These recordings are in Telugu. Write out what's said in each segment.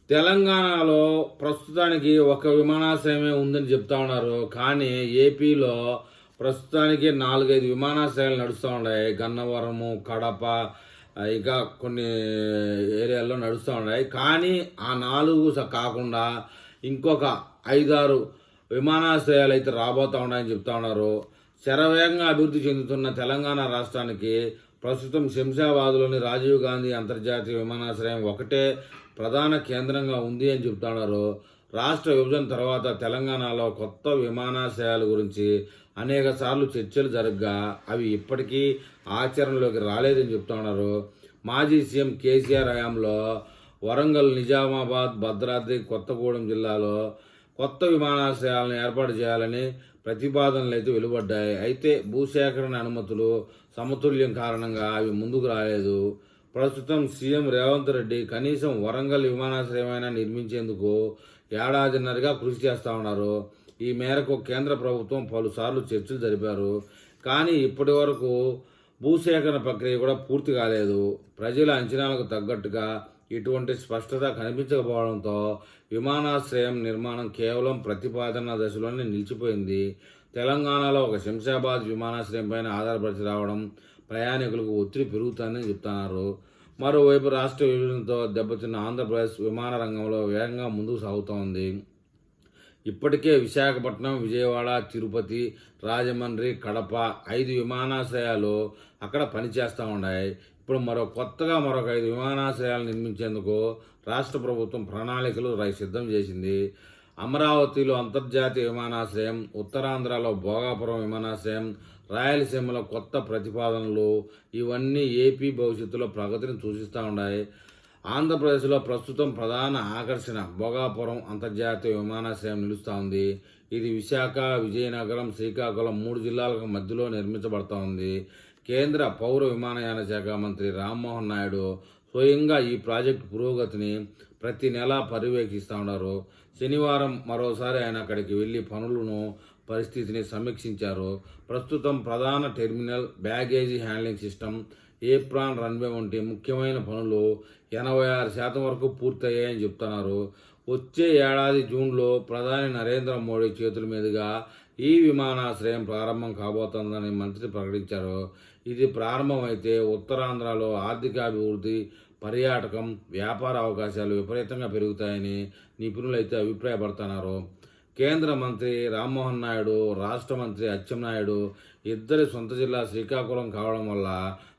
తెలంగాణలో ప్రస్తుతానికి ఒక విమానాశ్రయమే ఉందని చెప్తా ఉన్నారు. కానీ ఏపీలో ప్రస్తుతానికి 4, 5 విమానాశ్రయాలు నడుస్తూ ఉన్నాయి. గన్నవరము, కడప ఇంకా కొన్ని ఏరియాల్లో నడుస్తూ ఉన్నాయి. కానీ ఆ 4 కాకుండా ఇంకొక 5, 6 విమానాశ్రయాలు అయితే రాబోతూ ఉన్నాయని చెప్తా ఉన్నారు. శరవేగంగా అభివృద్ధి చెందుతున్న తెలంగాణ రాష్ట్రానికి ప్రస్తుతం శంషాబాద్లోని రాజీవ్ గాంధీ అంతర్జాతీయ విమానాశ్రయం ఒకటే ప్రధాన కేంద్రంగా ఉంది అని చెప్తున్నారు. రాష్ట్ర విభజన తర్వాత తెలంగాణలో కొత్త విమానాశ్రయాల గురించి అనేక సార్లు చర్చలు జరగగా అవి ఇప్పటికీ ఆచరణలోకి రాలేదని చెప్తున్నారు. మాజీ సీఎం కేసీఆర్ హయాంలో వరంగల్, నిజామాబాద్, భద్రాద్రి, కొత్తగూడెం జిల్లాలో కొత్త విమానాశ్రయాలను ఏర్పాటు చేయాలని ప్రతిపాదనలు అయితే వెలువడ్డాయి. అయితే భూసేకరణ అనుమతులు సమతుల్యం కారణంగా అవి ముందుకు రాలేదు. ప్రస్తుతం సీఎం రేవంత్ రెడ్డి కనీసం వరంగల్ విమానాశ్రయమైనా నిర్మించేందుకు ఏడాదిన్నరగా కృషి చేస్తూ ఉన్నారు. ఈ మేరకు కేంద్ర ప్రభుత్వం పలుసార్లు చర్చలు జరిపారు. కానీ ఇప్పటి వరకు భూసేకరణ ప్రక్రియ కూడా పూర్తి కాలేదు. ప్రజల అంచనాలకు తగ్గట్టుగా ఇటువంటి స్పష్టత కనిపించకపోవడంతో విమానాశ్రయం నిర్మాణం కేవలం ప్రతిపాదన దశలోనే నిలిచిపోయింది. తెలంగాణలో ఒక శంషాబాద్ విమానాశ్రయం పైన ఆధారపడి రావడం ప్రయాణికులకు ఒత్తిడి పెరుగుతుందని చెప్తున్నారు. మరోవైపు రాష్ట్ర విభజనతో దెబ్బతిన్న ఆంధ్రప్రదేశ్ విమాన రంగంలో వేగంగా ముందుకు సాగుతోంది. ఇప్పటికే విశాఖపట్నం, విజయవాడ, తిరుపతి, రాజమండ్రి, కడప 5 విమానాశ్రయాలు అక్కడ పనిచేస్తూ ఉన్నాయి. ఇప్పుడు కొత్తగా మరొక 5 విమానాశ్రయాలు నిర్మించేందుకు రాష్ట్ర ప్రభుత్వం ప్రణాళికలు సిద్ధం చేసింది. అమరావతిలో అంతర్జాతీయ విమానాశ్రయం, ఉత్తరాంధ్రలో భోగాపురం విమానాశ్రయం, రాయలసీమలో కొత్త ప్రతిపాదనలు ఇవన్నీ ఏపీ భవిష్యత్తులో ప్రగతిని సూచిస్తూ ఉన్నాయి. ఆంధ్రప్రదేశ్లో ప్రస్తుతం ప్రధాన ఆకర్షణ భోగాపురం అంతర్జాతీయ విమానాశ్రయం నిలుస్తూ ఉంది. ఇది విశాఖ, విజయనగరం, శ్రీకాకుళం 3 జిల్లాలకు మధ్యలో నిర్మించబడుతూ ఉంది. కేంద్ర పౌర విమానయాన శాఖ మంత్రి రామ్మోహన్ నాయుడు స్వయంగా ఈ ప్రాజెక్టు పురోగతిని ప్రతి నెలా పర్యవేక్షిస్తూ ఉన్నారు. శనివారం మరోసారి ఆయన అక్కడికి వెళ్లి పనులను పరిస్థితిని సమీక్షించారు. ప్రస్తుతం ప్రధాన terminal, baggage handling system, apron runway వంటి ముఖ్యమైన పనులు 86% వరకు పూర్తయ్యాయని చెప్తున్నారు. వచ్చే ఏడాది జూన్లో ప్రధాని నరేంద్ర మోడీ చేతుల మీదుగా ఈ విమానాశ్రయం ప్రారంభం కాబోతోందని మంత్రి ప్రకటించారు. ఇది ప్రారంభమైతే ఉత్తరాంధ్రలో ఆర్థికాభివృద్ధి, పర్యాటకం, వ్యాపార అవకాశాలు విపరీతంగా పెరుగుతాయని నిపుణులు అయితే అభిప్రాయపడుతున్నారు. కేంద్ర మంత్రి రామ్మోహన్ నాయుడు, రాష్ట్ర మంత్రి అచ్చెన్నాయుడు ఇద్దరి సొంత జిల్లా శ్రీకాకుళం కావడం వల్ల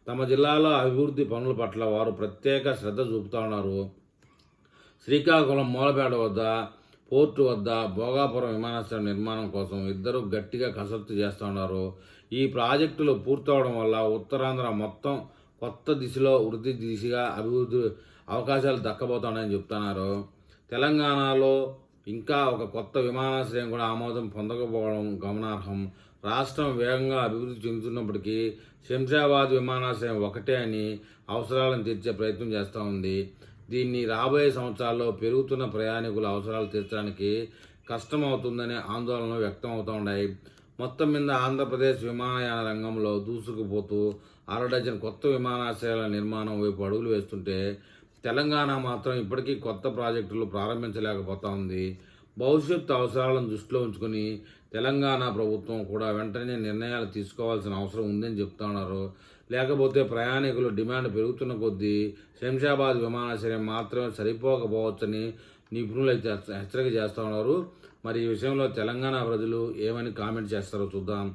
తమ జిల్లాలో అభివృద్ధి పనుల పట్ల వారు ప్రత్యేక శ్రద్ధ చూపుతూ ఉన్నారు. శ్రీకాకుళం మూలపేట వద్ద, పోర్టు వద్ద భోగాపురం విమానాశ్రయం నిర్మాణం కోసం ఇద్దరు గట్టిగా కసరత్తు చేస్తూ ఉన్నారు. ఈ ప్రాజెక్టులు పూర్తవడం వల్ల ఉత్తరాంధ్ర మొత్తం కొత్త దిశలో వృద్ధి దిశగా అభివృద్ధి అవకాశాలు దక్కబోతున్నాయని చెప్తున్నారు. తెలంగాణలో ఇంకా ఒక కొత్త విమానాశ్రయం కూడా ఆమోదం పొందకపోవడం గమనార్హం. రాష్ట్రం వేగంగా అభివృద్ధి చెందుతున్నప్పటికీ శంషాబాద్ విమానాశ్రయం ఒకటే అని అవసరాలను తీర్చే ప్రయత్నం చేస్తూ ఉంది. దీన్ని రాబోయే సంవత్సరాల్లో పెరుగుతున్న ప్రయాణికుల అవసరాలు తీర్చడానికి కష్టమవుతుందనే ఆందోళనలు వ్యక్తం అవుతూ ఉన్నాయి. మొత్తం మీద ఆంధ్రప్రదేశ్ విమానయాన రంగంలో దూసుకుపోతూ 6 డజన్ కొత్త విమానాశ్రయాల నిర్మాణం వైపు అడుగులు వేస్తుంటే తెలంగాణ మాత్రం ఇప్పటికీ కొత్త ప్రాజెక్టులు ప్రారంభించలేకపోతా ఉంది. భవిష్యత్తు అవసరాలను దృష్టిలో ఉంచుకొని తెలంగాణ ప్రభుత్వం కూడా వెంటనే నిర్ణయాలు తీసుకోవాల్సిన అవసరం ఉందని చెప్తున్నారు. లేకపోతే ప్రయాణికులు డిమాండ్ పెరుగుతున్న కొద్దీ శంషాబాద్ విమానాశ్రయం మాత్రమే సరిపోకపోవచ్చని నిపుణులు అయితే హెచ్చరిక చేస్తూ ఉన్నారు. మరి ఈ విషయంలో తెలంగాణ ప్రజలు ఏమని కామెంట్ చేస్తారో చూద్దాం.